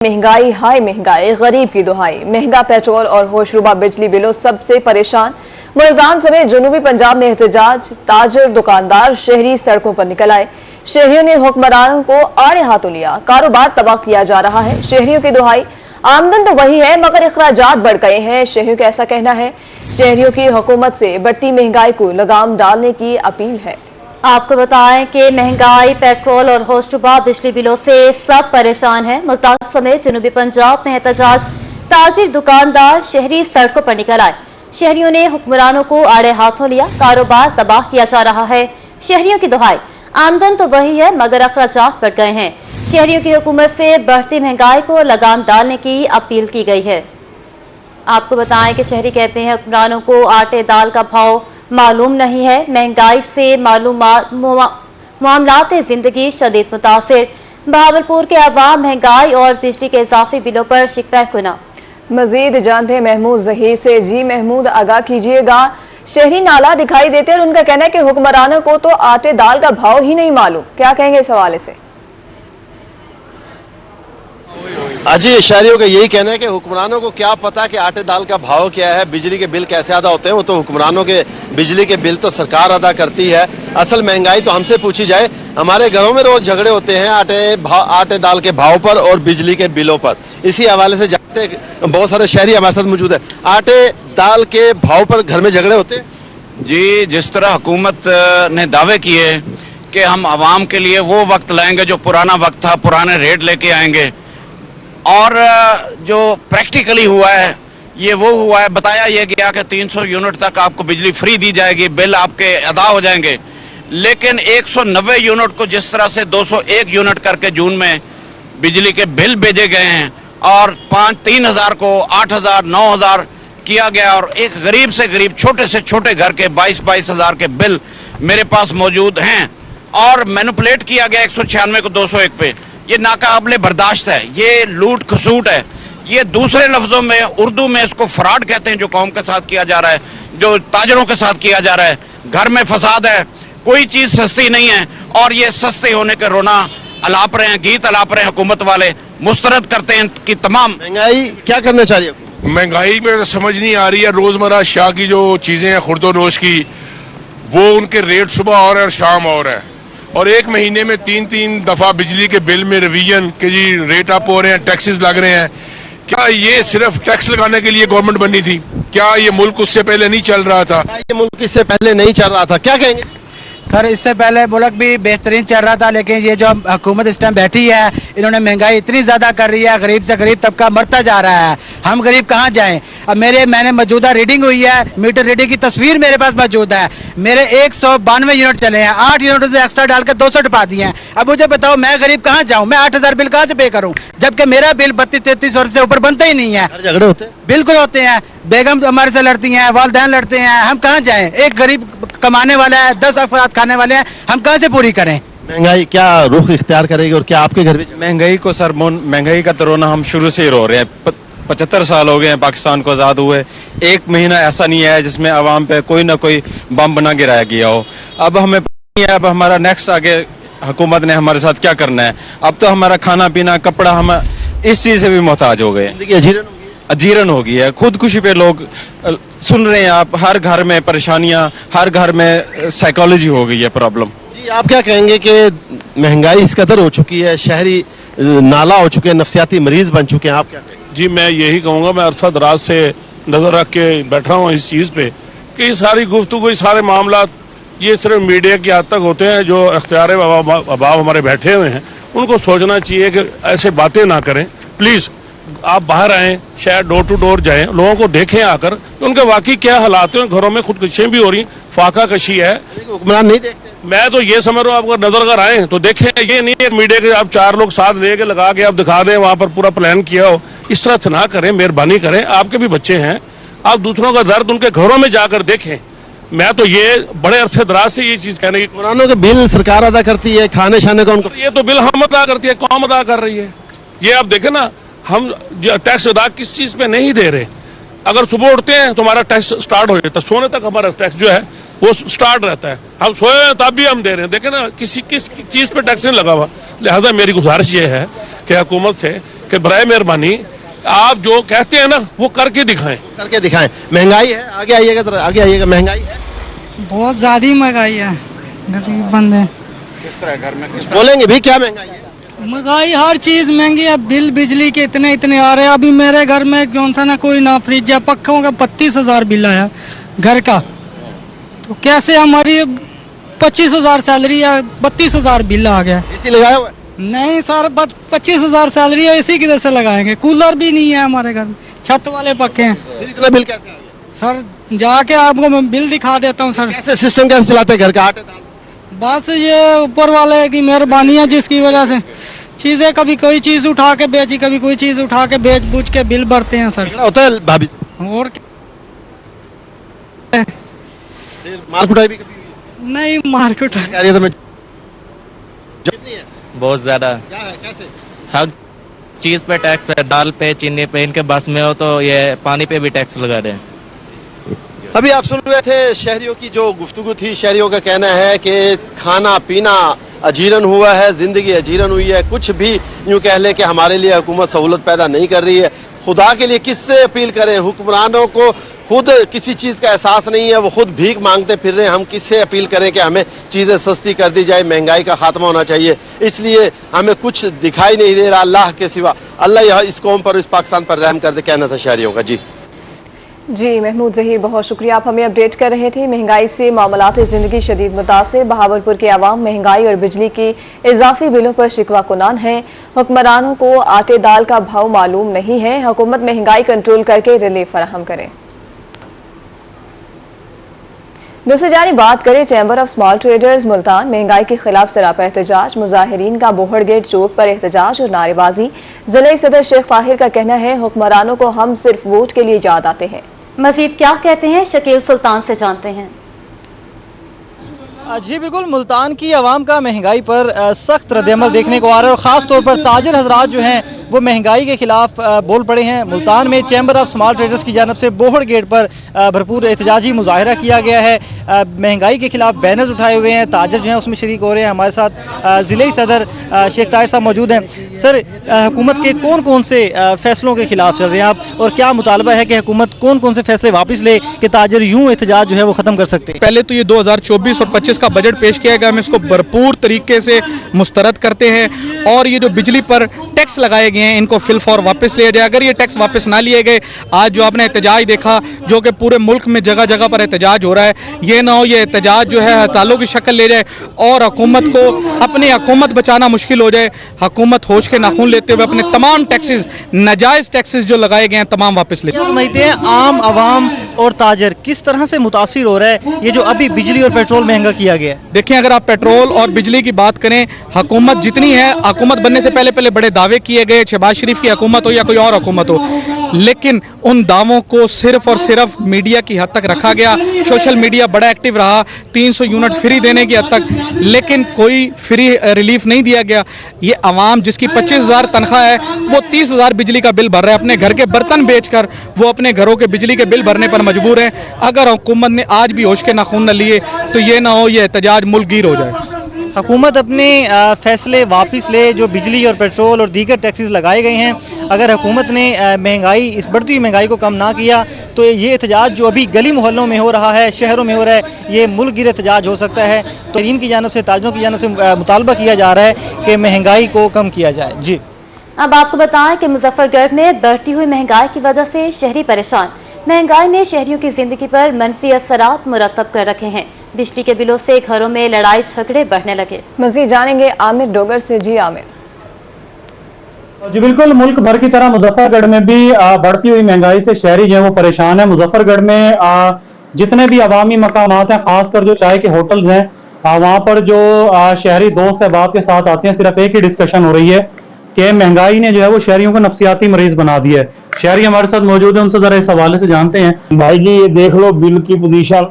महंगाई हाय महंगाई, गरीब की दुहाई। महंगा पेट्रोल और होशरुबा बिजली बिलों सबसे परेशान। मुल्तान समेत जनूबी पंजाब में एहतजाज, ताजर दुकानदार शहरी सड़कों पर निकल आए। शहरियों ने हुक्मरानों को आड़े हाथों लिया, कारोबार तबाह किया जा रहा है। शहरियों की दुहाई, आमदन तो वही है मगर अखराजात बढ़ गए हैं। शहरियों का ऐसा कहना है। शहरियों की हुकूमत से बढ़ती महंगाई को लगाम डालने की अपील है। आपको बताएं कि महंगाई, पेट्रोल और होशरुबा बिजली बिलों से सब परेशान हैं। मुल्तान समेत जनूबी पंजाब में एहतजाज, ताजिर दुकानदार शहरी सड़कों पर निकल आए। शहरियों ने हुक्मरानों को आड़े हाथों लिया, कारोबार तबाह किया जा रहा है। शहरियों की दुहाई, आमदन तो वही है मगर अखराजात बढ़ गए हैं। शहरियों की हुकूमत से बढ़ती महंगाई को लगाम डालने की अपील की गई है। आपको बताएं कि शहरी कहते हैं हुक्मरानों को आटे दाल का भाव मालूम नहीं है। महंगाई से मामलात जिंदगी शदीद मुतासिर। बहावलपुर के अवाम महंगाई और बिजली के इजाफी बिलों पर शिकवा कुना। मजीद जानते महमूद जहीर से। जी महमूद, आगाह कीजिएगा। शहरी नाला दिखाई देते हैं और उनका कहना है कि हुक्मरानों को तो आटे दाल का भाव ही नहीं मालूम। क्या कहेंगे इस हवाले से? जी, शहरियों का यही कहना है कि हुक्मरानों को क्या पता कि आटे दाल का भाव क्या है, बिजली के बिल कैसे अदा होते हैं। वो तो हुक्मरानों के बिजली के बिल तो सरकार अदा करती है। असल महंगाई तो हमसे पूछी जाए, हमारे घरों में रोज झगड़े होते हैं आटे दाल के भाव पर और बिजली के बिलों पर। इसी हवाले से जानते बहुत सारे शहरी हमारे साथ मौजूद है। आटे दाल के भाव पर घर में झगड़े होते हैं? जी, जिस तरह हुकूमत ने दावे किए कि हम आवाम के लिए वो वक्त लाएंगे जो पुराना वक्त था, पुराने रेट लेके आएंगे, और जो प्रैक्टिकली हुआ है ये वो हुआ है। बताया यह गया कि 300 यूनिट तक आपको बिजली फ्री दी जाएगी, बिल आपके अदा हो जाएंगे। लेकिन 190 यूनिट को जिस तरह से 201 यूनिट करके जून में बिजली के बिल भेजे गए हैं और 3,000 को 8,000 9,000 किया गया, और एक गरीब से गरीब छोटे से छोटे घर के 22,000 हजार के बिल मेरे पास मौजूद हैं, और मैनिपुलेट किया गया 196 को 201 पे। ये नाकाबिले बर्दाश्त है, ये लूट खसूट है। ये दूसरे लफ्जों में उर्दू में इसको फ्रॉड कहते हैं, जो कौम के साथ किया जा रहा है, जो ताजरों के साथ किया जा रहा है। घर में फसाद है, कोई चीज सस्ती नहीं है, और ये सस्ते होने के रोना अलाप रहे हैं, गीत अलाप रहे हैं हुकूमत वाले। मुस्तरद करते हैं कि तमाम महंगाई क्या करना चाह रही है? महंगाई में समझ नहीं आ रही है। रोजमर्रा शाह की जो चीजें हैं, खुर्दोनोश की, वो उनके रेट सुबह और है और शाम और है, और एक महीने में 3-3 दफा बिजली के बिल में रिवीजन के जी रेट अप हो रहे हैं, टैक्सेस लग रहे हैं। क्या ये सिर्फ टैक्स लगाने के लिए गवर्नमेंट बनी थी? क्या ये मुल्क उससे पहले नहीं चल रहा था? ये मुल्क इससे पहले नहीं चल रहा था? क्या कहेंगे सर? इससे पहले मुल्क भी बेहतरीन चल रहा था, लेकिन ये जो हुकूमत इस टाइम बैठी है, इन्होंने महंगाई इतनी ज्यादा कर रही है, गरीब से गरीब तबका मरता जा रहा है। हम गरीब कहाँ जाएं? अब मैंने मौजूदा रीडिंग हुई है, मीटर रीडिंग की तस्वीर मेरे पास मौजूद है। मेरे 192 यूनिट चले हैं, 8 यूनिट से एक्स्ट्रा डालकर 200 टपा दिए हैं। अब मुझे बताओ, मैं गरीब कहाँ जाऊँ? मैं 8,000 बिल कहाँ से पे करूँ, जबकि मेरा बिल 32-33 से ऊपर बनता ही नहीं है। झगड़े होते हैं? बिल्कुल होते हैं। बेगम हमारे से लड़ती हैं, वालदैन लड़ते हैं। हम कहाँ जाएं? एक गरीब कमाने वाला है, 10 अफराद खाने वाले हैं, हम कहाँ से पूरी करें? महंगाई क्या रुख इख्तियार करेगी और क्या आपके घर में? महंगाई को सर, महंगाई का तो रोना हम शुरू से ही रो रहे हैं। 75 साल हो गए हैं पाकिस्तान को आज़ाद हुए। एक महीना ऐसा नहीं है जिसमें आवाम पे कोई ना कोई बम बना गिराया गया हो। अब हमें पता नहीं है अब हमारा नेक्स्ट आगे हुकूमत ने हमारे साथ क्या करना है। अब तो हमारा खाना पीना कपड़ा हम इस चीज से भी मोहताज हो गए। अजीरन हो गई है। खुदकुशी पे लोग सुन रहे हैं आप, हर घर में परेशानियां, हर घर में साइकोलॉजी हो गई है प्रॉब्लम। जी, आप क्या कहेंगे कि महंगाई इस कदर हो चुकी है, शहरी नाला हो चुके हैं, नफसियाती मरीज बन चुके हैं, आप क्या कहेंगे? जी, मैं यही कहूंगा, मैं अरसा दराज से नजर रख के बैठा हूँ इस चीज पे कि ये सारी गुफ्तगू, ये सारे मामला ये सिर्फ मीडिया की हद तक होते हैं। जो अख्तियार अबाब हमारे बैठे हुए हैं, उनको सोचना चाहिए कि ऐसे बातें ना करें। प्लीज आप बाहर आएं, शायद डोर टू डोर जाएं, लोगों को देखें आकर उनके वाकई क्या हालात हैं। घरों में खुदकुशियां भी हो रही, फाका कशी है। हुक्मरान नहीं देखते? मैं तो ये समझ रहा हूँ, आप नजर अगर आए तो देखें। ये नहीं है मीडिया के आप 4 लोग साथ लेके लगा के आप दिखा दें, वहां पर पूरा प्लान किया हो। इस तरह से ना करें, मेहरबानी करें। आपके भी बच्चे हैं, आप दूसरों का दर्द उनके घरों में जाकर देखें। मैं तो ये बड़े अरसे दराज से ये चीज कहने की, हुक्मरानों के बिल सरकार अदा करती है, खाने शाने का उनको। ये तो बिल हम अदा करती है, कौन अदा कर रही है? ये आप देखें ना, हम टैक्स अदा किस चीज पे नहीं दे रहे। अगर सुबह उठते हैं तो हमारा टैक्स स्टार्ट हो जाता है, सोने तक हमारा टैक्स जो है वो स्टार्ट रहता है। हम सोए तब भी हम दे रहे हैं। देखें ना, किस चीज पे टैक्स नहीं लगा हुआ। लिहाजा मेरी गुजारिश ये है कि हुकूमत से कि बराए मेहरबानी आप जो कहते हैं ना वो करके दिखाएं। करके दिखाएं। महंगाई है, आगे आइएगा जरा, आगे आइएगा। महंगाई है, बहुत ज्यादा महंगाई है, गरीब बंदे किस तरह घर में बोलेंगे भी क्या महंगाई है? महंगाई हर चीज महंगी है, बिल बिजली के इतने आ रहे हैं। अभी मेरे घर में कौन सा ना कोई ना फ्रिज है, पक्कों का 32,000 बिल आया घर का, तो कैसे हमारी 25,000 सैलरी है, 32,000 बिल आ गया। एसी लगाया हुआ है? नहीं सर, 25,000 सैलरी है, इसी किधर से लगाएंगे? कूलर भी नहीं है हमारे घर में, छत वाले पक्के हैं। फिर इतना बिल कैसे आ गया? सर जाके आपको मैं बिल दिखा देता हूँ सर। कैसे सिस्टम कैसे चलाते हैं घर का? आटे दाल बस ये ऊपर वाले की मेहरबानी है, जिसकी वजह से चीजें कभी कोई चीज उठा के बेची, कभी कोई चीज उठा के बेच बूझ के बिल भरते हैं सर। झगड़ा होता है भाभी से? और फिर मार कुटाई भी कभी हुई है? नहीं मार्केट कह रही है तो मैं कितनी है? बहुत ज्यादा। क्या है, कैसे? हर चीज पे टैक्स है, दाल पे, चीनी पे, इनके बस में हो तो ये पानी पे भी टैक्स लगा रहे हैं। अभी आप सुन रहे थे शहरियों की जो गुफ्तगू थी। शहरियों का कहना है कि खाना पीना अजीरन हुआ है, जिंदगी अजीरन हुई है। कुछ भी यूं कह ले कि हमारे लिए हुकूमत सहूलत पैदा नहीं कर रही है। खुदा के लिए किससे अपील करें? हुक्मरानों को खुद किसी चीज का एहसास नहीं है, वो खुद भीख मांगते फिर रहे हैं। हम किससे अपील करें कि हमें चीजें सस्ती कर दी जाए, महंगाई का खात्मा होना चाहिए। इसलिए हमें कुछ दिखाई नहीं दे रहा अल्लाह के सिवा। अल्लाह यह इस कौम पर, इस पाकिस्तान पर रहम कर दे, कहना था शहरियों का। जी महमूद जहीर, बहुत शुक्रिया, आप हमें अपडेट कर रहे थे। महंगाई से मामलात जिंदगी शदीद मुतासिर। बहावलपुर के अवाम महंगाई और बिजली की इजाफी बिलों पर शिकवा कुनान है। हुक्मरानों को आटे दाल का भाव मालूम नहीं है। हुकूमत महंगाई कंट्रोल करके रिलीफ फराहम करे। दूसरी जानी बात करें chamber of small traders Multan. महंगाई के खिलाफ सरापा एहतजाज, मुजाहिरीन का बोहड़ गेट चौक पर एहतजाज और नारेबाजी। जिले सदर शेख ताहिर का कहना है हुक्मरानों को हम सिर्फ वोट के लिए याद आते हैं। मजीद क्या कहते हैं शकील सुल्तान से जानते हैं। जी बिल्कुल, मुल्तान की आवाम का महंगाई पर सख्त रद्दअमल देखने को आ रहा है और ख़ास तौर पर ताजिर हजरात जो हैं वो महंगाई के खिलाफ बोल पड़े हैं। मुल्तान में चैम्बर ऑफ स्मॉल ट्रेडर्स की जानब से बोहड़ गेट पर भरपूर एहतजाजी मुजाहरा किया गया है। महंगाई के खिलाफ बैनर्स उठाए हुए हैं, ताजिर जो हैं उसमें शरीक हो रहे हैं। हमारे साथ ज़िले सदर शेख ताहिर साहब मौजूद हैं। सर, हुकूमत के कौन कौन से फैसलों के खिलाफ चल रहे हैं आप, और क्या मुतालबा है कि हुकूमत कौन कौन से फैसले वापस ले कि ताजिर यूं एहतजाज जो है वो ख़त्म कर सकते हैं? पहले तो ये 2024 और 25 का बजट पेश किया गया, हम इसको भरपूर तरीके से मुस्तरद करते हैं और ये जो बिजली पर टैक्स लगाए गए हैं इनको फिल फॉर वापस लिया जाए। अगर ये टैक्स वापस ना लिए गए, आज जो आपने एहतजाज देखा जो कि पूरे मुल्क में जगह जगह पर एहतजाज हो रहा है, ये ना हो ये एहतजाज जो है हड़तालों की शक्ल ले जाए और हुकूमत को अपनी हुकूमत बचाना मुश्किल हो जाए। हुकूमत होश के नाखून लेते हुए अपने तमाम टैक्सेस, नाजायज टैक्सेस जो लगाए गए हैं तमाम वापस ले। समझते हैं आम आवाम और ताजर किस तरह से मुतासिर हो रहा है ये जो अभी बिजली और पेट्रोल महंगा किया गया है? देखिए, अगर आप पेट्रोल और बिजली की बात करें, हुकूमत जितनी है, हुकूमत बनने से पहले पहले बड़े दावे किए गए, शहबाज शरीफ की हुकूमत हो या कोई और हुकूमत हो, लेकिन उन दावों को सिर्फ और सिर्फ मीडिया की हद तक रखा गया। सोशल मीडिया बड़ा एक्टिव रहा 300 यूनिट फ्री देने की हद तक, लेकिन कोई फ्री रिलीफ नहीं दिया गया। ये अवाम जिसकी 25,000 तनख्वाह है वो 30,000 बिजली का बिल भर रहा है। अपने घर के बर्तन बेचकर वो अपने घरों के बिजली के बिल भरने पर मजबूर है। अगर हुकूमत ने आज भी होश के नाखून न लिए तो ये ना हो ये एहतजाज मुल्कगीर हो जाए। हुकूमत अपने फैसले वापस ले जो बिजली और पेट्रोल और दीगर टैक्सेस लगाए गए हैं। अगर हुकूमत ने महंगाई, इस बढ़ती हुई महंगाई को कम ना किया तो ये एहतजाज जो अभी गली मोहल्लों में हो रहा है, शहरों में हो रहा है, ये मुल्क गिर एहतजाज हो सकता है। तो इनकी जानब से, ताजरों की जानब से मुतालबा किया जा रहा है कि महंगाई को कम किया जाए। जी, अब आपको बताएं कि मुजफ्फरगढ़ में बढ़ती हुई महंगाई की वजह से शहरी परेशान। महंगाई ने शहरियों की जिंदगी पर मनफी असरात मुरतब कर रखे हैं। बिजली के बिलों से घरों में लड़ाई झगड़े बढ़ने लगे। मजीद जानेंगे आमिर डोगर से। जी आमिर। जी बिल्कुल, मुल्क भर की तरह मुजफ्फरगढ़ में भी बढ़ती हुई महंगाई से शहरी जो है वो परेशान है। मुजफ्फरगढ़ में जितने भी अवामी मकामात हैं, खासकर जो चाय के होटल्स हैं, वहाँ पर जो शहरी दोस्त अहबाब के साथ आते हैं, सिर्फ एक ही डिस्कशन हो रही है कि महंगाई ने जो है वो शहरियों को नफसियाती मरीज बना दिया है। शहरी हमारे साथ मौजूद है, उनसे जरा इस हवाले से जानते हैं। भाई जी, ये देख लो बिल की पोजीशन,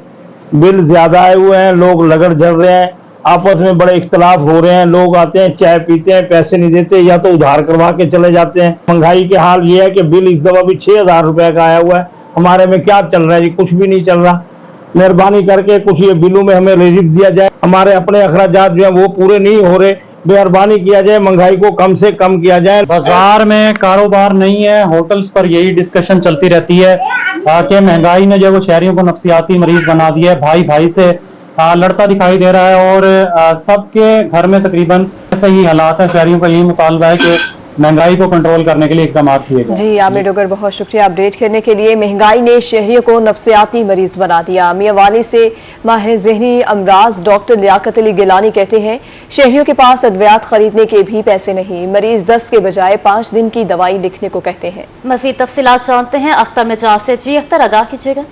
बिल ज्यादा आए हुए हैं, लोग लगड़ जल रहे हैं, आपस में बड़े इख्तलाफ हो रहे हैं। लोग आते हैं, चाय पीते हैं, पैसे नहीं देते या तो उधार करवा के चले जाते हैं। महंगाई के हाल ये है कि बिल इस दफा भी 6,000 रुपए का आया हुआ है। हमारे में क्या चल रहा है जी? कुछ भी नहीं चल रहा। मेहरबानी करके कुछ ये बिलों में हमें रिलीफ दिया जाए। हमारे अपने अखराजात जो है वो पूरे नहीं हो रहे, मेहरबानी किया जाए, महंगाई को कम से कम किया जाए। बाजार में कारोबार नहीं है, होटल्स पर यही डिस्कशन चलती रहती है कि महंगाई ने जो वो शहरियों को नफसियाती मरीज बना दिया है, भाई भाई से लड़ता दिखाई दे रहा है और सबके घर में तकरीबन ऐसे ही हालात है। शहरियों का यही मुतालबा है कि महंगाई को कंट्रोल करने के लिए इकदाम किए गए। जी आमिर डोगर, बहुत शुक्रिया अपडेट करने के लिए। महंगाई ने शहरियों को नफसियाती मरीज बना दिया। मियांवाली से माहिर ज़हनी अमराज डॉक्टर लियाकत अली गिलानी कहते हैं शहरियों के पास अद्वियात खरीदने के भी पैसे नहीं, मरीज 10 के बजाय 5 दिन की दवाई लिखने को कहते हैं। मज़ीद तफसीलात जानते हैं अख्तर मिजाज से। जी अख्तर, आगाह कीजिएगा।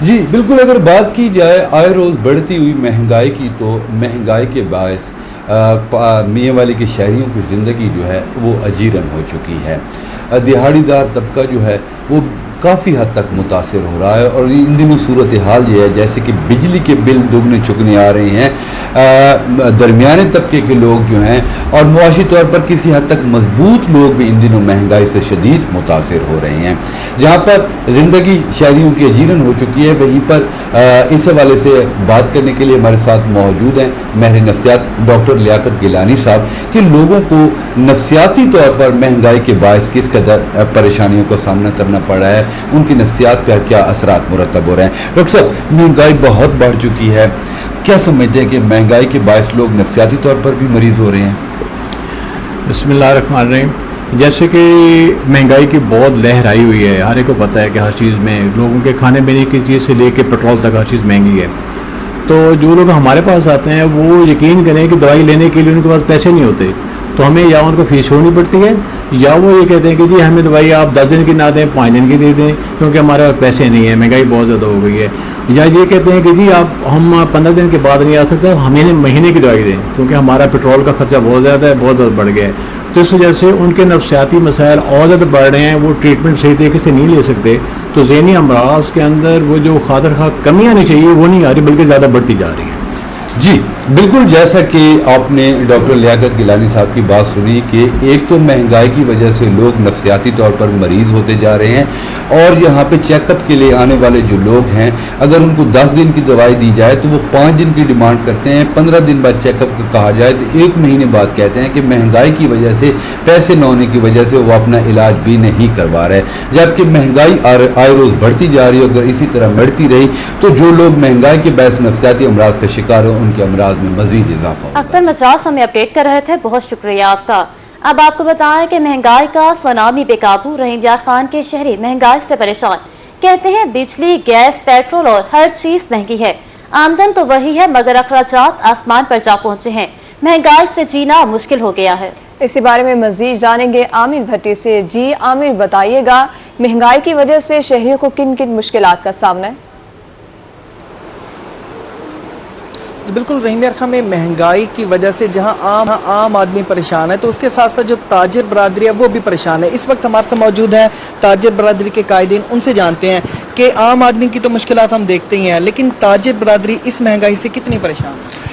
जी बिल्कुल, अगर बात की जाए आए रोज बढ़ती हुई महंगाई की, तो महंगाई के बायस मियांवाली के शहरियों की ज़िंदगी जो है वो अजीरन हो चुकी है। दिहाड़ीदार तबका जो है वो काफ़ी हद तक मुतासिर हो रहा है और इन दिनों सूरत हाल ये है जैसे कि बिजली के बिल दुगने चुगने आ रहे हैं। दरमियाने तबके के लोग जो हैं और मुआशी तौर पर किसी हद तक मजबूत लोग भी इन दिनों महंगाई से शदीद मुतासिर हो रहे हैं। जहाँ पर ज़िंदगी शहरियों की अजीरन हो चुकी है, वहीं पर इस हवाले से बात करने के लिए हमारे साथ मौजूद हैं माहिर नफ्सियात डॉक्टर लियाकत गिलानी साहब कि लोगों को नफ्सियाती तौर पर महंगाई के बायस किस कदर परेशानियों का सामना करना पड़ रहा है, उनकी नफ्सियात पर क्या असरात मुरतब हो रहे हैं। डॉक्टर साहब, महंगाई बहुत बढ़ चुकी है, क्या समझते हैं कि महंगाई के बायस लोग नफ्सियाती तौर पर भी मरीज हो रहे हैं? बिस्मिल्लाहिर्रहमानिर्रहीम। जैसे कि महंगाई की बहुत लहर आई हुई है, हर एक को पता है कि हर चीज़ में लोगों के खाने पीने की चीज़ से लेकर पेट्रोल तक हर चीज़ महंगी है। तो जो लोग हमारे पास आते हैं वो यकीन करें कि दवाई लेने के लिए उनके पास पैसे नहीं होते, तो हमें या उनको फीस छोड़नी पड़ती है या वो ये कहते हैं कि जी हमें दवाई आप 10 दिन की ना दें, 5 दिन की दे दें क्योंकि हमारे पास पैसे नहीं है, महंगाई बहुत ज़्यादा हो गई है। या ये कहते हैं कि जी हम 15 दिन के बाद नहीं आ सकते, हमें महीने की दवाई दें क्योंकि हमारा पेट्रोल का खर्चा बहुत ज़्यादा है, बहुत ज़्यादा बढ़ गया है। तो इस वजह से उनके नफ्सियाती मसाइल और ज़्यादा बढ़ रहे हैं, वो ट्रीटमेंट सही तरीके से नहीं ले सकते। तो ज़हनी अमराज के अंदर वो जो खातिर खा कमी आनी चाहिए वो नहीं आ रही, बल्कि ज़्यादा बढ़ती जा रही है। जी बिल्कुल, जैसा कि आपने डॉक्टर लियाकत गिलानी साहब की बात सुनी कि एक तो महंगाई की वजह से लोग नफ्सियाती तौर पर मरीज होते जा रहे हैं और यहाँ पे चेकअप के लिए आने वाले जो लोग हैं अगर उनको 10 दिन की दवाई दी जाए तो वो 5 दिन की डिमांड करते हैं, 15 दिन बाद चेकअप का कहा जाए तो 1 महीने बाद कहते हैं कि महंगाई की वजह से, पैसे न होने की वजह से वो अपना इलाज भी नहीं करवा रहे। जबकि महंगाई आए रोज बढ़ती जा रही है, अगर इसी तरह बढ़ती रही तो जो लोग महंगाई के बायस नफ्सियाती अमराज का शिकार हो उनके अमराज में मजीद इजाफा। अख्तर मिजाज हमें अपडेट कर रहे थे, बहुत शुक्रिया आपका। अब आपको बताएं कि महंगाई का सुनामी बेकाबू, रहीम यार खान के शहरी महंगाई से परेशान, कहते हैं बिजली, गैस, पेट्रोल और हर चीज महंगी है। आमदन तो वही है मगर अखराजात आसमान पर जा पहुंचे हैं, महंगाई से जीना मुश्किल हो गया है। इसी बारे में मजीद जानेंगे आमिर भट्टी से। जी आमिर, बताइएगा महंगाई की वजह से शहरियों को किन किन मुश्किलात का सामना है? बिल्कुल रहीम यार खान, में महंगाई की वजह से जहां आम आदमी परेशान है तो उसके साथ साथ जो ताजिर बरादरी है वो भी परेशान है। इस वक्त हमारे साथ मौजूद है ताजिर बरादरी के कायदीन, उनसे जानते हैं कि आम आदमी की तो मुश्किलात हम देखते ही हैं, लेकिन ताजिर बरादरी इस महंगाई से कितनी परेशान है?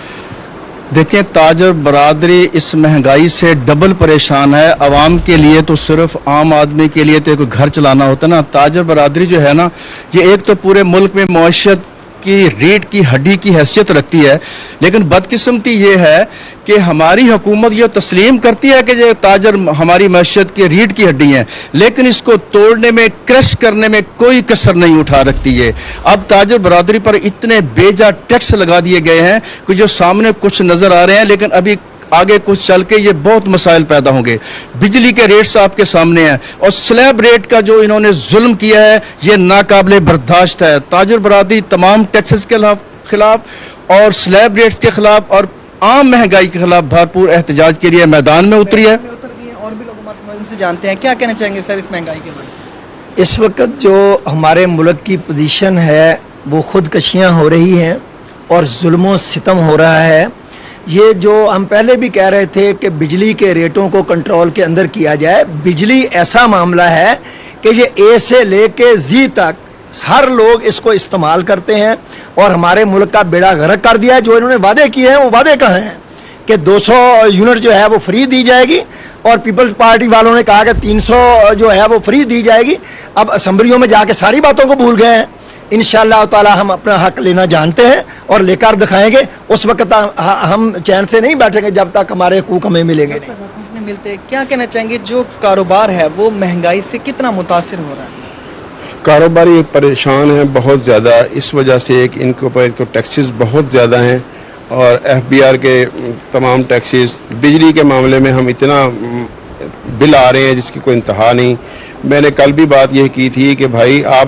देखिए, ताजिर बरादरी इस महंगाई से डबल परेशान है। आवाम के लिए तो सिर्फ आम आदमी के लिए तो एक घर चलाना होता है ना, ताजिर बरादरी जो है ना, ये एक तो पूरे मुल्क में मईशत की रीढ़ की हड्डी की हैसियत रखती है, लेकिन बदकिस्मती ये है कि हमारी हुकूमत ये तस्लीम करती है कि जो ताजर हमारी मईशत की रीढ़ की हड्डी है, लेकिन इसको तोड़ने में, क्रश करने में कोई कसर नहीं उठा रखती है। अब ताजर बरादरी पर इतने बेजा टैक्स लगा दिए गए हैं कि जो सामने कुछ नजर आ रहे हैं, लेकिन अभी आगे कुछ चल के ये बहुत मसाइल पैदा होंगे। बिजली के रेट्स आपके सामने हैं और स्लैब रेट का जो इन्होंने जुल्म किया है ये नाकाबिले बर्दाश्त है। ताजिर बरादरी तमाम टैक्सेस के खिलाफ और स्लैब रेट्स के खिलाफ और आम महंगाई के खिलाफ भरपूर एहतजाज के लिए मैदान में उतरी है। और भी लोग उनसे जानते हैं, क्या कहना चाहेंगे सर इस महंगाई के बारे में? इस वक्त जो हमारे मुल्क की पोजीशन है वो खुदकशियां हो रही हैं और जुल्म सितम हो रहा है। ये जो हम पहले भी कह रहे थे कि बिजली के रेटों को कंट्रोल के अंदर किया जाए, बिजली ऐसा मामला है कि ये ए से लेके जी तक हर लोग इसको इस्तेमाल करते हैं और हमारे मुल्क का बेड़ा गर्क कर दिया है। जो इन्होंने वादे किए हैं वो वादे कहाँ हैं कि 200 यूनिट जो है वो फ्री दी जाएगी और पीपल्स पार्टी वालों ने कहा कि 300 जो है वो फ्री दी जाएगी। अब असेंबलियों में जाके सारी बातों को भूल गए हैं। इंशाअल्लाह ताला हम अपना हक लेना जानते हैं اور لے کر دکھائیں گے، اس وقت ہم چین سے نہیں بیٹھیں گے جب تک ہمارے حقوق ہمیں ملیں گے نہیں۔ ملتے کیا کہنا چاہیں گے جو کاروبار ہے وہ مہنگائی سے کتنا متاثر ہو رہا ہے؟ کاروباری پریشان ہیں بہت زیادہ، اس وجہ سے ان کے اوپر ایک تو ٹیکسز بہت زیادہ ہیں اور FBR کے تمام ٹیکسز، بجلی کے معاملے میں ہم اتنا بل آ رہے ہیں جس کی کوئی انتہا نہیں۔ میں نے کل بھی بات یہ کی تھی کہ بھائی آپ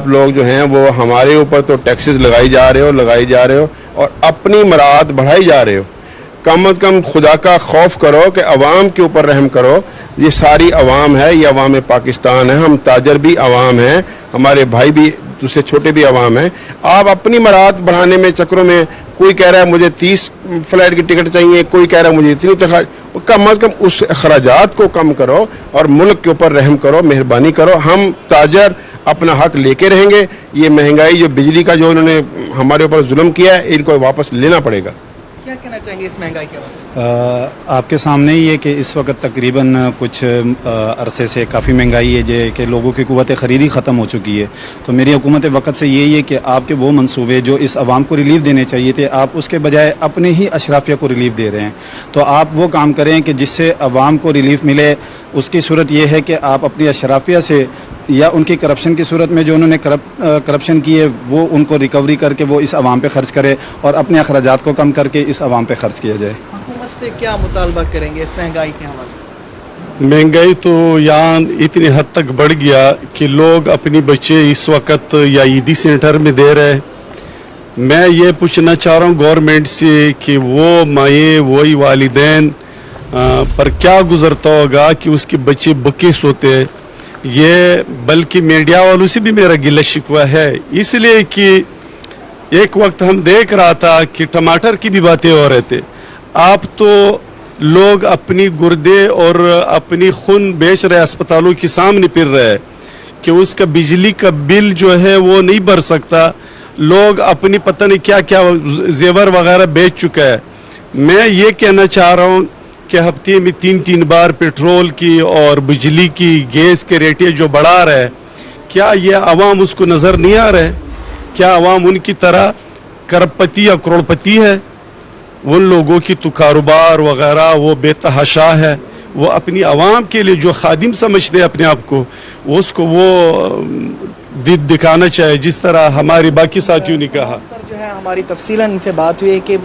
لوگ جو ہیں وہ ہمارے اوپر تو ٹیکسز لگائی جا رہے ہو اور اپنی مراد بڑھائی جا رہے ہو، کم از کم خدا کا خوف کرو کہ عوام کے اوپر رحم کرو۔ یہ ساری عوام ہے، یہ عوام پاکستان ہے، ہم تاجر بھی عوام ہیں، ہمارے بھائی بھی دوسرے چھوٹے بھی عوام ہیں۔ آپ اپنی مراد بڑھانے میں چکروں میں، کوئی کہہ رہا ہے مجھے 30 فلائٹ کی ٹکٹ چاہیے، کوئی کہہ رہا ہے مجھے اتنی تنخواہ، کم از کم اس اخراجات کو کم کرو اور ملک کے اوپر رحم کرو، مہربانی کرو۔ ہم تاجر اپنا حق لے کے رہیں گے۔ یہ مہنگائی جو بجلی کا جو انہوں نے ہمارے اوپر ظلم کیا ہے، ان کو واپس لینا پڑے گا۔ کیا کہنا چاہیں گے اس مہنگائی کے بارے میں؟ آپ کے سامنے ہی ہے کہ اس وقت تقریباً کچھ عرصے سے کافی مہنگائی ہے کہ لوگوں کی قوت خریدی ختم ہو چکی ہے۔ تو میری حکومت وقت سے یہی ہے کہ آپ کے وہ منصوبے جو اس عوام کو ریلیف دینے چاہیے تھے، آپ اس کے بجائے اپنے ہی اشرافیہ کو ریلیف دے رہے ہیں۔ تو آپ وہ کام کریں کہ جس سے عوام کو ریلیف ملے۔ اس کی صورت یہ ہے کہ آپ اپنی اشرافیہ سے یا ان کی کرپشن کی صورت میں جو انہوں نے کرپشن کی ہے وہ ان کو ریکوری کر کے وہ اس عوام پہ خرچ کرے اور اپنے اخراجات کو کم کر کے اس عوام پہ خرچ کیا جائے۔ حکومت سے کیا مطالبہ کریں گے اس مہنگائی کے حوالے سے؟ महंगाई तो यहाँ इतनी हद तक बढ़ गया कि लोग अपनी बच्चे इस वक्त या ईदी सेंटर में दे रहे हैं। मैं ये पूछना चाह रहा हूँ गवर्नमेंट से कि वो माए वही वालिदैन पर क्या गुजरता होगा कि उसके बच्चे भूखे सोते हैं। ये बल्कि मीडिया वालों से भी मेरा गिला शिकवा है, इसलिए कि एक वक्त हम देख रहा था कि टमाटर की भी बातें हो रहे थे। आप तो लोग अपनी गुर्दे और अपनी खून बेच रहे, अस्पतालों के सामने फिर रहे हैं कि उसका बिजली का बिल जो है वो नहीं भर सकता। लोग अपनी पता नहीं क्या क्या जेवर वगैरह बेच चुका है। मैं ये कहना चाह रहा हूँ कि हफ्ते में 3-3 बार पेट्रोल की और बिजली की, गैस के रेटें जो बढ़ा रहे हैं, क्या ये अवाम उसको नजर नहीं आ रहा है? क्या अवाम उनकी तरह करोड़पति या करोड़पति है? उन लोगों की तो कारोबार वगैरह वो बेतहाशा है। वो अपनी आवाम के लिए जो खादिम समझते हैं अपने आप को, उसको वो दिखाना चाहिए, जिस तरह हमारे बाकी साथियों ने कहा। जो है हमारी तफसीलन इनसे बात हुई है कि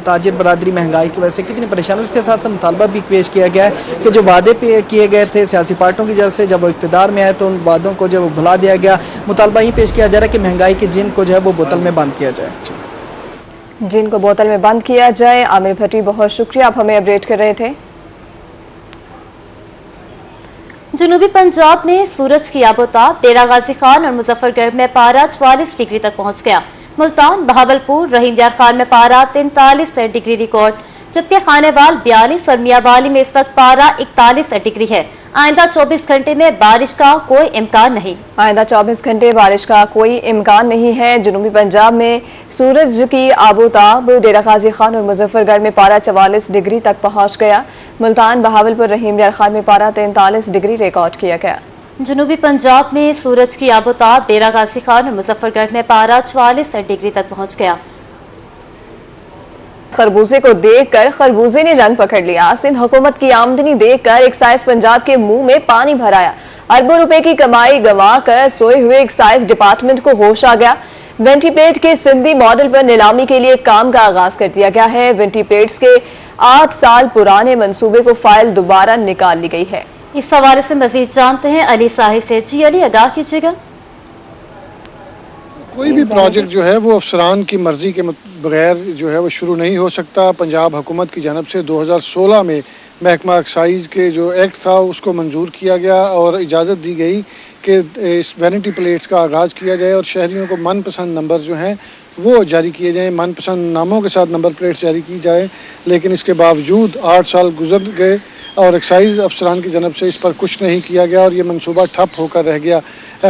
ताजिर बरादरी महंगाई की वजह से कितनी परेशानी, उसके साथ साथ मुतालबा भी पेश किया गया है कि जो वादे पे किए गए थे सियासी पार्टियों की जब से जब वो इक़्तिदार में आए तो उन वादों को जो वो भुला दिया गया। मुतालबा ये पेश किया जा रहा है कि महंगाई के जिन को जो है वो बोतल में बंद किया जाए। जिनको बोतल में बंद किया जाए। आमिर भट्टी, बहुत शुक्रिया, आप हमें अपडेट कर रहे थे। जनूबी पंजाब में सूरज की आबोताब, डेरा गाजी खान और मुजफ्फरगढ़ में पारा 44 डिग्री तक पहुंच गया। मुल्तान, बहावलपुर, रहीम यार खान में पारा 43 डिग्री रिकॉर्ड, जबकि खानेवाल 42 और मियावाली में इस वक्त पारा 41 डिग्री है। आइंदा 24 घंटे में बारिश का कोई इम्कान नहीं। आइंदा 24 घंटे बारिश का कोई इम्कान नहीं है। जनूबी पंजाब में सूरज की आबोताब, डेरा गाजी खान और मुजफ्फरगढ़ में पारा 44 डिग्री तक पहुंच गया। मुल्तान, बहावलपुर, रहीम यार खान में पारा 43 डिग्री रिकॉर्ड किया गया। जनूबी पंजाब में सूरज की आबोताब, डेरा गाजी खान और मुजफ्फरगढ़ में पारा 44 डिग्री तक पहुंच गया। खरबूजे को देखकर खरबूजे ने रंग पकड़ लिया। सिंध हुकूमत की आमदनी देखकर एक्साइज पंजाब के मुंह में पानी भर आया। अरबों रुपए की कमाई गंवाकर सोए हुए एक्साइज डिपार्टमेंट को होश आ गया। वेंटीप्लेट के सिंधी मॉडल पर नीलामी के लिए काम का आगाज कर दिया गया है। वेंटीप्लेट्स के 8 साल पुराने मंसूबे को फाइल दोबारा निकाल ली गई है। इस हवाले से मजीद जानते हैं अली साहिब से। जी अली, आगाह कीजिएगा। कोई भी प्रोजेक्ट जो है वो अफसरान की मर्जी के बगैर जो है वो शुरू नहीं हो सकता। पंजाब हुकूमत की जानब से 2016 में महकमा एक्साइज के जो एक्ट था उसको मंजूर किया गया और इजाज़त दी गई कि इस वैनिटी प्लेट्स का आगाज़ किया जाए और शहरियों को मनपसंद नंबर जो हैं वो जारी किए जाएं, मनपसंद नामों के साथ नंबर प्लेट्स जारी की जाए। लेकिन इसके बावजूद 8 साल गुजर गए और एक्साइज अफसरान की जानब से इस पर कुछ नहीं किया गया और ये मनसूबा ठप होकर रह गया।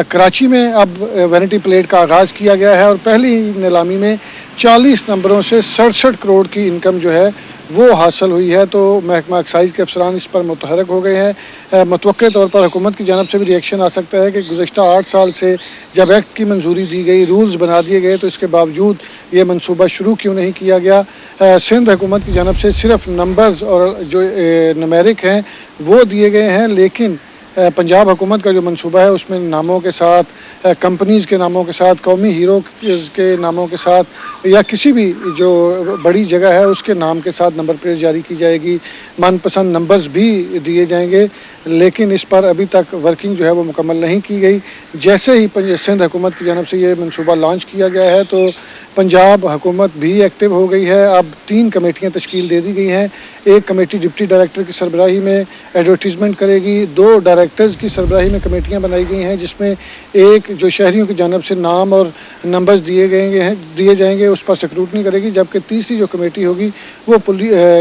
कराची में अब वैनिटी प्लेट का आगाज़ किया गया है और पहली नीलामी में 40 नंबरों से 67 करोड़ की इनकम जो है वो हासिल हुई है। तो महकमा एक्साइज के अफसरान इस पर मुतहरक हो गए हैं। मुतवक्के तौर पर हुकूमत की जानब से भी रिएक्शन आ सकता है कि गुज़श्ता 8 साल से जब एक्ट की मंजूरी दी गई, रूल्स बना दिए गए, तो इसके बावजूद ये मनसूबा शुरू क्यों नहीं किया गया। सिंध हुकूमत की जानब से सिर्फ नंबर्स और जो नमेरिक हैं वो दिए गए हैं, लेकिन पंजाब हुकूमत का जो मंसूबा है उसमें नामों के साथ, कंपनीज के नामों के साथ, कौमी हीरो के नामों के साथ या किसी भी जो बड़ी जगह है उसके नाम के साथ नंबर प्लेट जारी की जाएगी। मनपसंद नंबर्स भी दिए जाएंगे, लेकिन इस पर अभी तक वर्किंग जो है वो मुकम्मल नहीं की गई। जैसे ही सिंध हुकूमत की जानब से ये मंसूबा लॉन्च किया गया है तो पंजाब हुकूमत भी एक्टिव हो गई है। अब 3 कमेटियां तश्कील दे दी गई हैं। एक कमेटी डिप्टी डायरेक्टर की सरबराही में एडवर्टीजमेंट करेगी, 2 डायरेक्टर्स की सरबराही में कमेटियां बनाई गई हैं, जिसमें एक जो शहरियों की जानब से नाम और नंबर्स दिए जाएंगे उस पर स्क्रूटनी करेगी, जबकि तीसरी जो कमेटी होगी वो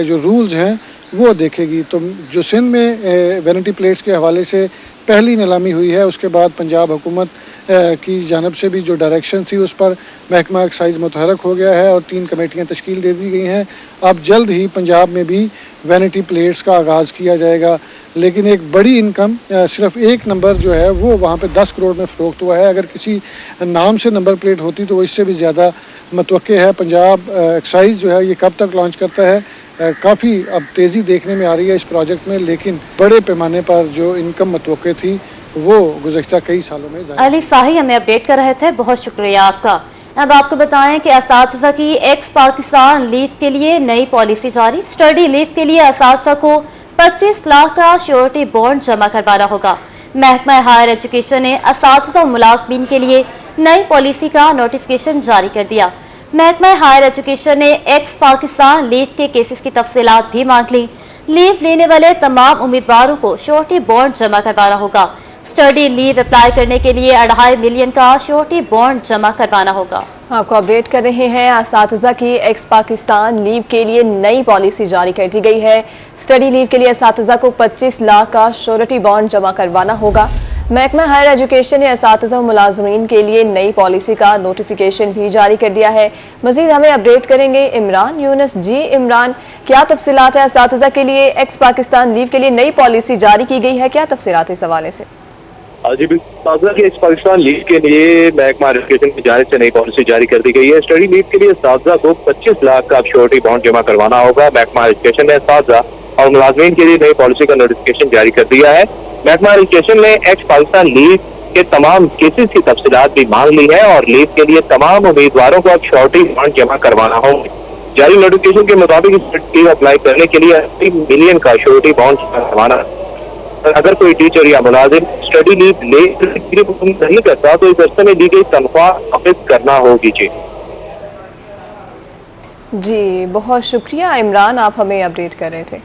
जो रूल्स हैं वो देखेगी। तो जो सिंध में वैनिटी प्लेट्स के हवाले से पहली नीलामी हुई है, उसके बाद पंजाब हुकूमत की जानब से भी जो डायरेक्शन थी उस पर महकमा एक्साइज मुतहरक हो गया है और 3 कमेटियां तश्कील दे दी गई हैं। अब जल्द ही पंजाब में भी वैनिटी प्लेट्स का आगाज़ किया जाएगा। लेकिन एक बड़ी इनकम, सिर्फ एक नंबर जो है वो वहाँ पे 10 करोड़ में फरोख्त हुआ है। अगर किसी नाम से नंबर प्लेट होती तो वो इससे भी ज़्यादा मतवक्के है। पंजाब एक्साइज जो है ये कब तक लॉन्च करता है, काफ़ी अब तेज़ी देखने में आ रही है इस प्रोजेक्ट में, लेकिन बड़े पैमाने पर जो इनकम मतवक्के थी वो गुज़श्ता कई सालों में अली साही हमें अपडेट कर रहे थे, बहुत शुक्रिया आपका। अब आपको बताएं कि असातिज़ा की एक्स पाकिस्तान लीव के लिए नई पॉलिसी जारी। स्टडी लीव के लिए असातिज़ा को 25 लाख का श्योरिटी बॉन्ड जमा करवाना होगा। महकमा हायर एजुकेशन ने असातिज़ा और मुलाज़मीन के लिए नई पॉलिसी का नोटिफिकेशन जारी कर दिया। महकमा हायर एजुकेशन ने एक्स पाकिस्तान लीव के केसेस की तफसीलात भी मांग ली। लीव लेने वाले तमाम उम्मीदवारों को श्योरिटी बॉन्ड जमा करवाना होगा। स्टडी लीव अप्लाई करने के लिए 2.5 मिलियन का श्योरिटी बॉन्ड जमा करवाना होगा। आपको अपडेट कर रहे हैं, असातिज़ा की एक्स पाकिस्तान लीव के लिए नई पॉलिसी जारी कर दी गई है। स्टडी लीव के लिए असातिज़ा को 25 लाख का श्योरिटी बॉन्ड जमा करवाना होगा। महकमा हायर एजुकेशन ने असातिज़ा और मुलाज़मीन के लिए नई पॉलिसी का नोटिफिकेशन भी जारी कर दिया है। मज़ीद हमें अपडेट करेंगे इमरान यूनुस। जी इमरान, क्या तफसीलात है? असातिज़ा के लिए एक्स पाकिस्तान लीव के लिए नई पॉलिसी जारी की गई है, क्या तफसीलात है इस हवाले से? जी बिल्कुल, की एक्स पाकिस्तान लीव के लिए महकमा एजुकेशन की जानिब से नई पॉलिसी जारी कर दी गई है। स्टडी लीव के लिए असातिज़ा को 25 लाख का श्योरिटी बॉन्ड जमा करवाना होगा। महकमा एजुकेशन ने असातिज़ा और मुलाज़मीन के लिए नई पॉलिसी का नोटिफिकेशन जारी कर दिया है। महकमा एजुकेशन ने एक्स पाकिस्तान लीव के तमाम केसेस की तफसीलात भी मांग ली है और लीव के लिए तमाम उम्मीदवारों को अब श्योरिटी बॉन्ड जमा करवाना होगा। जारी नोटिफिकेशन के मुताबिक इस लीव अप्लाई करने के लिए 1 मिलियन का श्योरिटी बॉन्ड जमा करवाना। अगर कोई टीचर या मुलाजिम स्टडी लीव नहीं करता तो इस अरसे में दी गई तनख्वाह वापस करना होगी। जी बहुत शुक्रिया इमरान, आप हमें अपडेट कर रहे थे।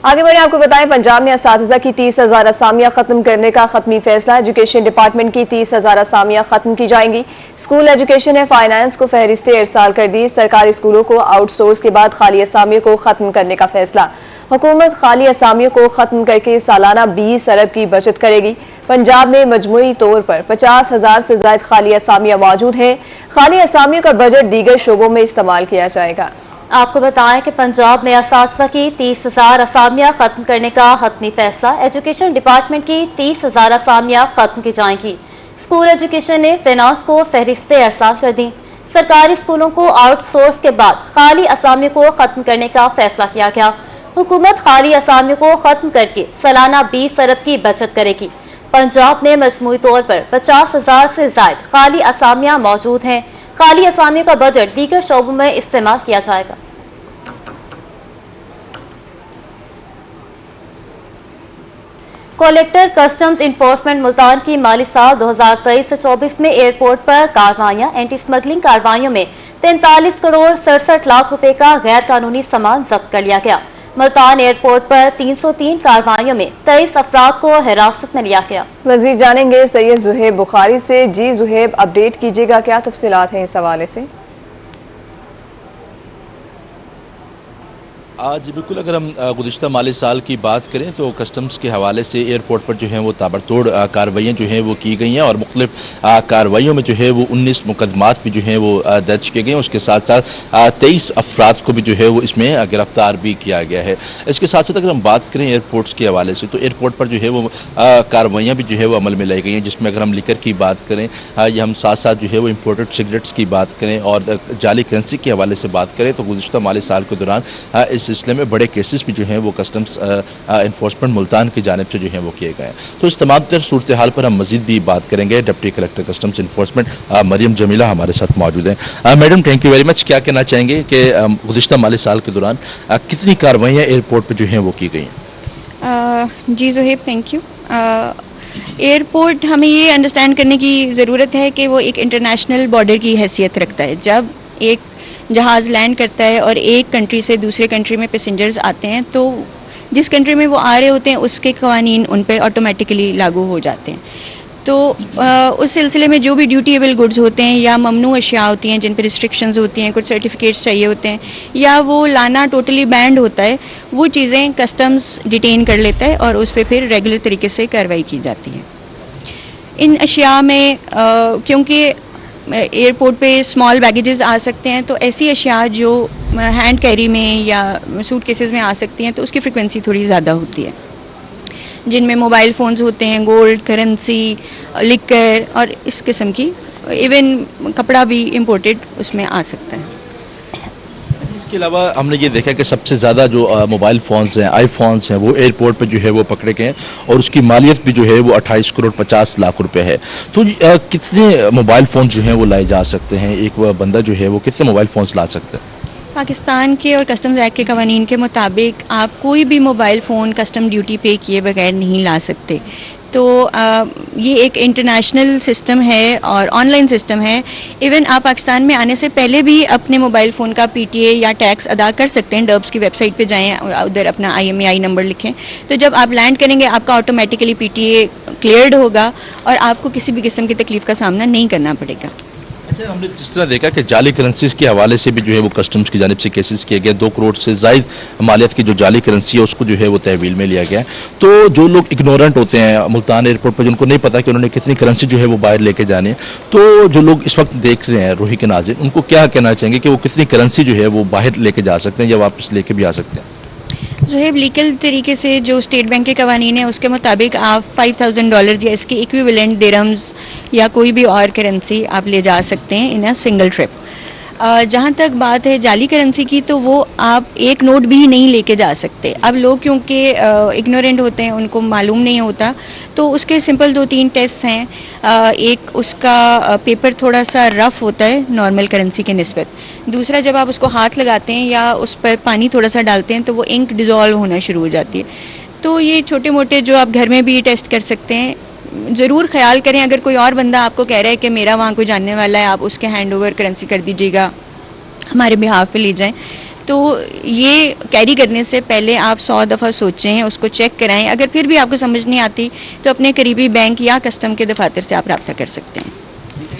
आगे बढ़े, आपको बताएं पंजाब में असातिज़ा की 30,000 असामियां खत्म करने का खत्मी फैसला। एजुकेशन डिपार्टमेंट की 30,000 असामियां खत्म की जाएंगी। स्कूल एजुकेशन ने फाइनेंस को फहरिस्तें इरसाल कर दी। सरकारी स्कूलों को आउटसोर्स के बाद खाली असामियों को खत्म करने का फैसला। हुकूमत खाली असामियों को खत्म करके सालाना 20 अरब की बचत करेगी। पंजाब में मजमूई तौर पर 50,000 से ज्यादा खाली असामियां मौजूद हैं। खाली असामियों का बजट दीगर शोबों में इस्तेमाल किया जाएगा। आपको बताएं कि पंजाब में असातिज़ा की 30,000 असामियां खत्म करने का हतमी फैसला। एजुकेशन डिपार्टमेंट की 30,000 असामियां खत्म की जाएंगी। स्कूल एजुकेशन ने फाइनेंस को फहरिस्तें इरसाल कर दी। सरकारी स्कूलों को आउटसोर्स के बाद खाली असामियों को खत्म करने का फैसला किया गया। हुकूमत खाली असामियों को खत्म करके सालाना 20 अरब की बचत करेगी। पंजाब में मजमूई तौर पर 50,000 से ज्यादा खाली असामियां मौजूद हैं। खाली असामियों का बजट दीगर शोबों में इस्तेमाल किया जाएगा। कलेक्टर कस्टम्स इंफोर्समेंट मुल्तान की माली साल 2023 से 24 में एयरपोर्ट पर कार्रवाइयां। एंटी स्मगलिंग कार्रवाइयों में 43 करोड़ 67 लाख रुपए का गैर कानूनी सामान जब्त कर लिया गया। मुल्तान एयरपोर्ट पर 303 कार्रवाइयों में 23 अफराद को हिरासत में लिया गया। मजीद जानेंगे सैयद जुहेब बुखारी से। जी जुहेब, अपडेट कीजिएगा, क्या तफसीलात हैं इस हवाले से? آج بالکل اگر ہم گزشتہ مالی سال کی بات کریں تو کسٹمز کے حوالے سے ایئرپورٹ پر جو ہیں وہ تابڑتوڑ کارروائیاں جو ہیں وہ کی گئی ہیں اور مختلف کارروائیوں میں جو ہے وہ 19 مقدمات بھی جو ہیں وہ درج کیے گئے ہیں. اس کے ساتھ ساتھ 23 افراد کو بھی جو ہے وہ اس میں گرفتار بھی کیا گیا ہے. اس کے ساتھ ساتھ اگر ہم بات کریں ایئرپورٹس کے حوالے سے تو ایئرپورٹ پر جو ہے وہ کارروائیاں بھی جو ہے وہ عمل میں لائی گئی ہیں, جس میں اگر ہم لیکر کی بات کریں یا ہم ساتھ ساتھ جو ہے وہ امپورٹڈ سگریٹس کی بات کریں اور جعلی کرنسی کے حوالے سے بات کریں تو گزشتہ مالی سال کے دوران اس سلسلے میں بڑے کیسز بھی جو ہیں وہ کسٹمز انفورسمنٹ ملتان کی جانب سے جو ہیں وہ کیے گئے ہیں. تو اس تمام تر صورتحال پر ہم مزید بھی بات کریں گے. ڈپٹی کلکٹر کسٹمز انفورسمنٹ مریم جمیلہ ہمارے ساتھ موجود ہیں. Madam thank you very much. کیا کہنا چاہیں گے کہ گزشتہ مالی سال کے دوران کتنی کارروائیاں ایئرپورٹ پہ جو ہیں وہ کی گئی ہیں؟ جی زہیب تھینک یو. ایئرپورٹ ہمیں یہ انڈرسٹینڈ کرنے کی ضرورت ہے کہ وہ ایک انٹرنیشنل بارڈر کی حیثیت رکھتا ہے. جب ایک جہاز لینڈ کرتا ہے اور ایک کنٹری سے دوسرے کنٹری میں پیسنجرز آتے ہیں تو جس کنٹری میں وہ آ رہے ہوتے ہیں اس کے قوانین ان پہ آٹومیٹکلی لاگو ہو جاتے ہیں. تو اس سلسلے میں جو بھی ڈیوٹیبل گڈز ہوتے ہیں یا ممنوع اشیاء ہوتی ہیں جن پہ ریسٹرکشنز ہوتی ہیں, کچھ سرٹیفکیٹس چاہیے ہوتے ہیں یا وہ لانا ٹوٹلی بینڈ ہوتا ہے, وہ چیزیں کسٹمز ڈیٹین کر لیتا ہے اور اس پہ پھر ریگولر طریقے سے کارروائی کی جاتی ہے. ان اشیاء میں کیونکہ ایئرپورٹ پہ اسمال بیگیجز آ سکتے ہیں تو ایسی اشیاء جو ہینڈ کیری میں یا سوٹ کیسز میں آ سکتی ہیں تو اس کی فریکوینسی تھوڑی زیادہ ہوتی ہے, جن میں موبائل فونز ہوتے ہیں, گولڈ, کرنسی, لکر اور اس قسم کی, ایون کپڑا بھی امپورٹڈ اس میں آ سکتا ہے. اس کے علاوہ ہم نے یہ دیکھا کہ سب سے زیادہ جو موبائل فونز ہیں, آئی فونز ہیں, وہ ایئرپورٹ پہ جو ہے وہ پکڑے گئے ہیں اور اس کی مالیت بھی جو ہے وہ 28 کروڑ 50 لاکھ روپے ہے. تو کتنے موبائل فونز جو ہیں وہ لائے جا سکتے ہیں؟ ایک بندہ جو ہے وہ کتنے موبائل فونز لا سکتا ہے؟ پاکستان کے اور کسٹمز ایکٹ کے قوانین کے مطابق آپ کوئی بھی mobile phone custom duty pay کیے بغیر نہیں لا سکتے. تو یہ ایک انٹرنیشنل سسٹم ہے اور آن لائن سسٹم ہے. ایون آپ پاکستان میں آنے سے پہلے بھی اپنے موبائل فون کا پی ٹی اے یا ٹیکس ادا کر سکتے ہیں. ڈربس کی ویب سائٹ پہ جائیں, ادھر اپنا IMEI نمبر لکھیں, تو جب آپ لینڈ کریں گے آپ کا automatically P T A cleared ہوگا اور آپ کو کسی بھی قسم کی تکلیف کا سامنا نہیں کرنا پڑے گا. اچھا, ہم نے جس طرح دیکھا کہ جعلی کرنسیز کے حوالے سے بھی جو ہے وہ کسٹمز کی جانب سے کیسز کیے گئے, 2 کروڑ سے زائد مالیت کی جو جعلی کرنسی ہے اس کو جو ہے وہ تحویل میں لیا گیا. تو جو لوگ اگنورنٹ ہوتے ہیں ملتان ایئرپورٹ پر, جن کو نہیں پتا کہ انہوں نے کتنی کرنسی جو ہے وہ باہر لے کے جانے, تو جو لوگ اس وقت دیکھ رہے ہیں روہی کے ناظرین, ان کو کیا کہنا چاہیں گے کہ وہ کتنی کرنسی جو ہے وہ باہر لے کے جا سکتے ہیں یا واپس لے کے بھی آ سکتے ہیں؟ زہیب, لیگل طریقے سے جو اسٹیٹ بینک کے قوانین ہیں اس کے مطابق آپ $5,000 یا اس کے ایکویولنٹ درہمز یا کوئی بھی اور کرنسی آپ لے جا سکتے ہیں ان اے سنگل ٹرپ. جہاں تک بات ہے جعلی کرنسی کی تو وہ آپ ایک نوٹ بھی نہیں لے کے جا سکتے. اب لوگ کیونکہ اگنورینٹ ہوتے ہیں, ان کو معلوم نہیں ہوتا, تو اس کے سمپل 2-3 ٹیسٹ ہیں. ایک اس کا پیپر تھوڑا سا رف ہوتا ہے نارمل کرنسی کے نسبت. دوسرا, جب آپ اس کو ہاتھ لگاتے ہیں یا اس پر پانی تھوڑا سا ڈالتے ہیں تو وہ انک ڈیزالو ہونا شروع ہو جاتی ہے. تو یہ چھوٹے موٹے جو آپ گھر میں بھی ٹیسٹ کر سکتے ہیں. ضرور خیال کریں اگر کوئی اور بندہ آپ کو کہہ رہا ہے کہ میرا وہاں کوئی جاننے والا ہے, آپ اس کے ہینڈ اوور کرنسی کر دیجیے گا, ہمارے بہاف پہ لے جائیں. تو یہ کیری کرنے سے پہلے آپ 100 دفعہ سوچیں, اس کو چیک کرائیں. اگر پھر بھی آپ کو سمجھ نہیں آتی تو اپنے قریبی بینک یا کسٹم کے دفاتر سے آپ رابطہ کر سکتے ہیں.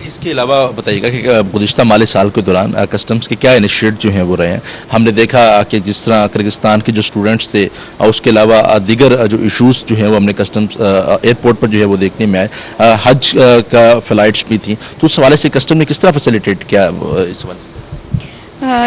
اس کے علاوہ بتائیے گا کہ گزشتہ مالی سال کے دوران کسٹمز کے کیا انیشیٹ جو ہیں وہ رہے ہیں؟ ہم نے دیکھا کہ جس طرح کرغزستان کے جو اسٹوڈنٹس تھے اور اس کے علاوہ دیگر جو ایشوز جو ہیں وہ ہم نے کسٹمز ایئرپورٹ پر جو ہے وہ دیکھنے میں آئے. حج کا فلائٹس بھی تھیں, تو اس حوالے سے کسٹم نے کس طرح فیسیلیٹیٹ کیا اس حوالے سے؟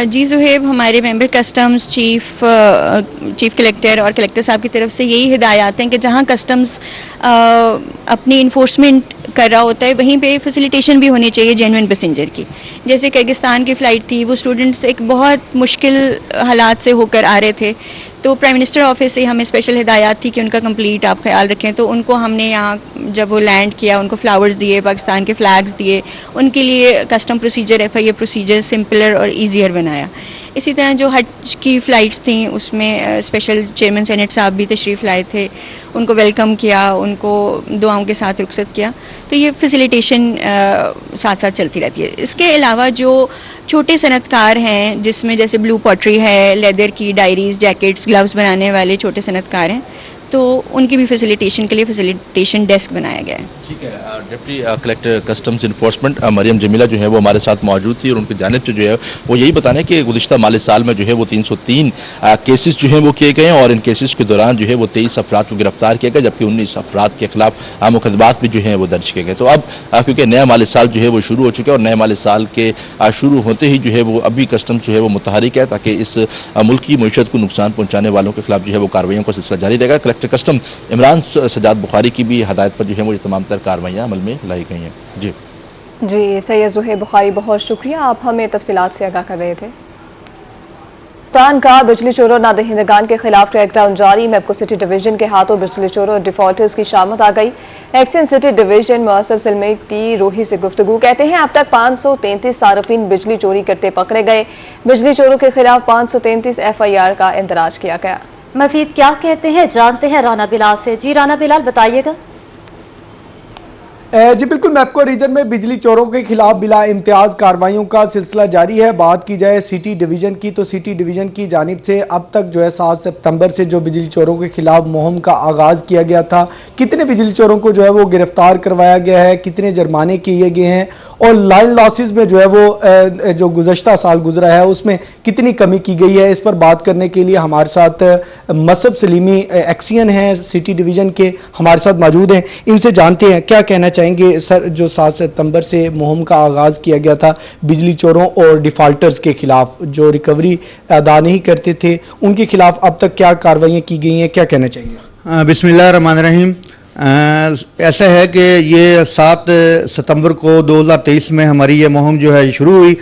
جی زہیب, ہمارے ممبر کسٹمز, چیف کلیکٹر اور کلیکٹر صاحب کی طرف سے یہی ہدایات ہیں کہ جہاں کسٹمز اپنی انفورسمنٹ کر رہا ہوتا ہے وہیں پہ فیسیلیٹیشن بھی ہونی چاہیے جینوئن پیسنجر کی. جیسے کرغزستان کی فلائٹ تھی, وہ اسٹوڈنٹس ایک بہت مشکل حالات سے ہو کر آ رہے تھے, تو پرائم منسٹر آفس سے ہمیں اسپیشل ہدایات تھی کہ ان کا کمپلیٹ آپ خیال رکھیں. تو ان کو ہم نے یہاں جب وہ لینڈ کیا ان کو فلاورز دیے, پاکستان کے فلیگز دیے, ان کے لیے کسٹم پروسیجر FIA پروسیجر سمپلر اور ایزیئر بنایا. اسی طرح جو حج کی فلائٹس تھیں اس میں اسپیشل چیئرمین سینٹ صاحب بھی تشریف لائے تھے, ان کو ویلکم کیا, ان کو دعاؤں کے ساتھ رخصت کیا. تو یہ فیسیلیٹیشن ساتھ ساتھ چلتی رہتی ہے. اس کے علاوہ جو چھوٹے صنعت کار ہیں جس میں جیسے بلو پوٹری ہے, لیدر کی ڈائریز, جیکٹس, گلوز بنانے والے چھوٹے صنعت کار ہیں, तो उनकी भी फैसिलिटेशन के लिए फैसिलिटेशन डेस्क बनाया गया है। ठीक है, deputy collector customs enforcement Maryam Jamila जो है वो हमारे साथ मौजूद थी और उनकी जानिब से जो है वो यही बताना है कि गुज़िश्ता माली साल में जो है वो 303 केसेस जो है वो किए गए हैं और इन केसेस के दौरान जो है वो 23 अफराद को गिरफ्तार किया गया, जबकि 19 अफराद के खिलाफ मुकदमात भी जो है वो दर्ज किए गए। तो अब क्योंकि नया माली साल जो है वो शुरू हो चुका है और नए माली साल के शुरू होते ही जो है वो अभी कस्टम्स जो है वो मुतहरिक है ताकि इस मुल्क की मईशत को नुकसान पहुंचाने वालों के खिलाफ जो है वो कार्रवाइयों का सिलसिला जारी रहेगा। कलेक्टर कस्टम इमरान सजाद बुखारी की भी हदायत पर जो है वो तमाम तर कार्रवाइयाँ अमल में लाई गई हैं। जी सैयद ज़ुहैब बुखारी, बहुत शुक्रिया, आप हमें तफसीलात से आगाह कर रहे थे। तान का बिजली चोरों नादहिंदगान के खिलाफ क्रैकडाउन जारी। मैपको सिटी डिवीजन के हाथों बिजली चोरों और डिफॉल्टर्स की शामत आ गई। एक्शन सिटी डिवीजन मुअस्सब सलमी की रूही से गुफ्तगू, कहते हैं अब तक 533 सार्फिन बिजली चोरी करते पकड़े गए। बिजली चोरों के खिलाफ 533 FIR का इंदराज किया गया। मजीद क्या कहते हैं जानते हैं राना बिलाल से। जी राना बिलाल, बताइएगा। जी बिल्कुल, मैपको रीजन में बिजली चोरों के खिलाफ बिला इम्तियाज कार्रवाइयों का सिलसिला जारी है। बात की जाए सिटी डिवीजन की तो सिटी डिवीजन की जानिब से अब तक जो है 7 सितंबर से जो बिजली चोरों के खिलाफ मुहिम का आगाज किया गया था, कितने बिजली चोरों को जो है वो गिरफ्तार करवाया गया है, कितने जुर्माने किए गए हैं और लाइन लॉसेस में जो है वो जो गुज़श्ता साल गुजरा है उसमें कितनी कमी की गई है, इस पर बात करने के लिए हमारे साथ मसब सलीमी एक्सियन हैं सिटी डिवीजन के, हमारे साथ मौजूद हैं। इनसे जानते हैं क्या कहना चाहेंगे सर, जो 7 सितंबर से मुहिम का आगाज किया गया था बिजली चोरों और डिफॉल्टर्स के खिलाफ जो रिकवरी अदा नहीं करते थे उनके खिलाफ अब तक क्या कार्रवाइयां की गई हैं, क्या कहना चाहेंगे? बिस्मिल्लाहिर्रहमानिर्रहीम। ऐसा है कि ये 7 सितंबर को 2023 में हमारी ये मुहिम जो है शुरू हुई,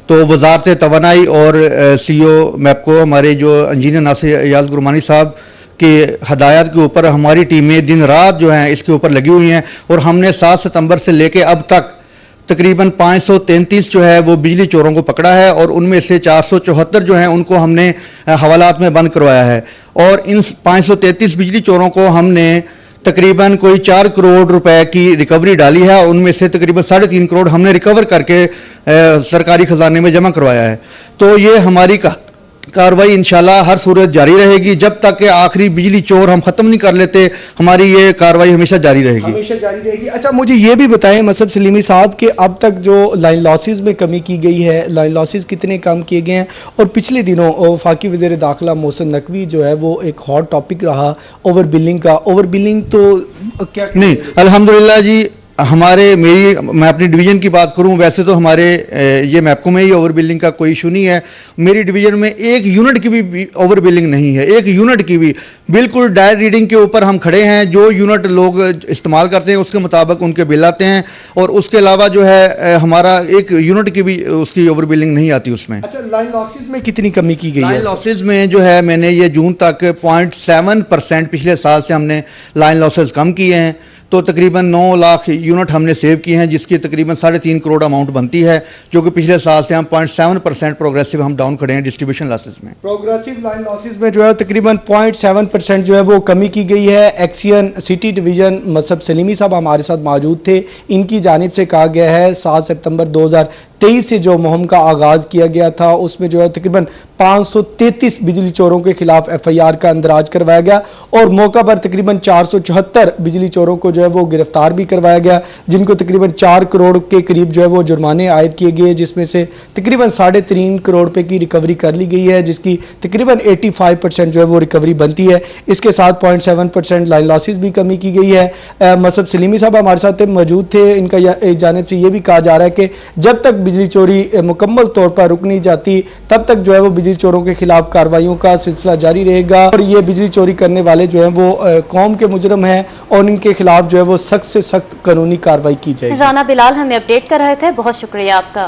तो वजारत तवानाई और CEO मैपको हमारे जो इंजीनियर नासिर अयाज गुरमानी साहब की हदायत के ऊपर हमारी टीमें दिन रात जो हैं इसके ऊपर लगी हुई हैं और हमने 7 सितंबर से लेके अब तक तकरीबन 533 जो है वो बिजली चोरों को पकड़ा है और उनमें से 474 जो हैं उनको हमने हवालात में बंद करवाया है और इन 533 बिजली चोरों को हमने तकरीबन कोई 4 करोड़ रुपए की रिकवरी डाली है और उनमें से तकरीबन 3.5 करोड़ हमने रिकवर करके सरकारी खजाने में जमा करवाया है। तो ये हमारी कार्रवाई इंशाल्लाह हर सूरत जारी रहेगी जब तक कि आखिरी बिजली चोर हम खत्म नहीं कर लेते, हमारी ये कार्रवाई हमेशा जारी रहेगी। अच्छा, मुझे ये भी बताएं मसब सलीमी साहब कि अब तक जो लाइन लॉसेस में कमी की गई है, लाइन लॉसेस कितने कम किए गए हैं और पिछले दिनों वफाकी वज़ीर दाखिला मोहसिन नकवी जो है वो एक हॉट टॉपिक रहा ओवर बिलिंग का। ओवर बिलिंग तो क्या नहीं, अल्हम्दुलिल्लाह जी, मैं अपनी डिवीजन की बात करूं, वैसे तो हमारे ये मैपको में ही ओवर बिलिंग का कोई इशू नहीं है। मेरी डिवीजन में एक यूनिट की भी ओवर बिलिंग नहीं है, एक यूनिट की भी। बिल्कुल डायरेक्ट रीडिंग के ऊपर हम खड़े हैं, जो यूनिट लोग इस्तेमाल करते हैं उसके मुताबिक उनके बिल आते हैं और उसके अलावा जो है हमारा एक यूनिट की भी उसकी ओवर बिलिंग नहीं आती उसमें। अच्छा, लाइन लॉसेस में कितनी कमी की गई है? लाइन लॉसेस में जो है मैंने ये जून तक 0.7% पिछले साल से हमने लाइन लॉसेस कम किए हैं, तो तकरीबन 9 लाख यूनिट हमने सेव किए हैं जिसकी तकरीबन 3.5 करोड़ अमाउंट बनती है, जो कि पिछले साल से हम 0.7% प्रोग्रेसिव हम डाउन खड़े हैं डिस्ट्रीब्यूशन लॉसेस में। प्रोग्रेसिव लाइन लॉसेस में जो है तकरीबन 0.7% जो है वो कमी की गई है। एक्सियन सिटी डिवीजन मसब सलीमी साहब हमारे साथ मौजूद थे, इनकी जानिब से कहा गया है 7 सितंबर 2023 से जो मुहिम का आगाज किया गया था उसमें जो है तकरीबन 533 बिजली चोरों के खिलाफ FIR का इंदराज करवाया गया और मौका पर तकरीबन 474 बिजली चोरों को जो है वो गिरफ्तार भी करवाया गया, जिनको तकरीबन 4 करोड़ के करीब जो है वो जुर्माने आयद किए गए, जिसमें से तकरीबन 3.5 करोड़ रुपए की रिकवरी कर ली गई है, जिसकी तकरीबन 85% जो है वो रिकवरी बनती है। इसके साथ 0.7% लाइन लॉसेस भी कमी की गई है। मसब सलीमी साहब हमारे साथ मौजूद थे, इनका एक जानिब से ये भी कहा जा रहा है कि जब तक बिजली चोरी मुकम्मल तौर पर रुक नहीं जाती तब तक जो है वो बिजली चोरों के खिलाफ कार्रवाइयों का सिलसिला जारी रहेगा और ये बिजली चोरी करने वाले जो है वो कौम के मुजरम हैं और इनके खिलाफ जो है वो सख्त से सख्त कानूनी कार्रवाई की जाएगी। राना बिलाल हमें अपडेट कर रहे थे, बहुत शुक्रिया आपका।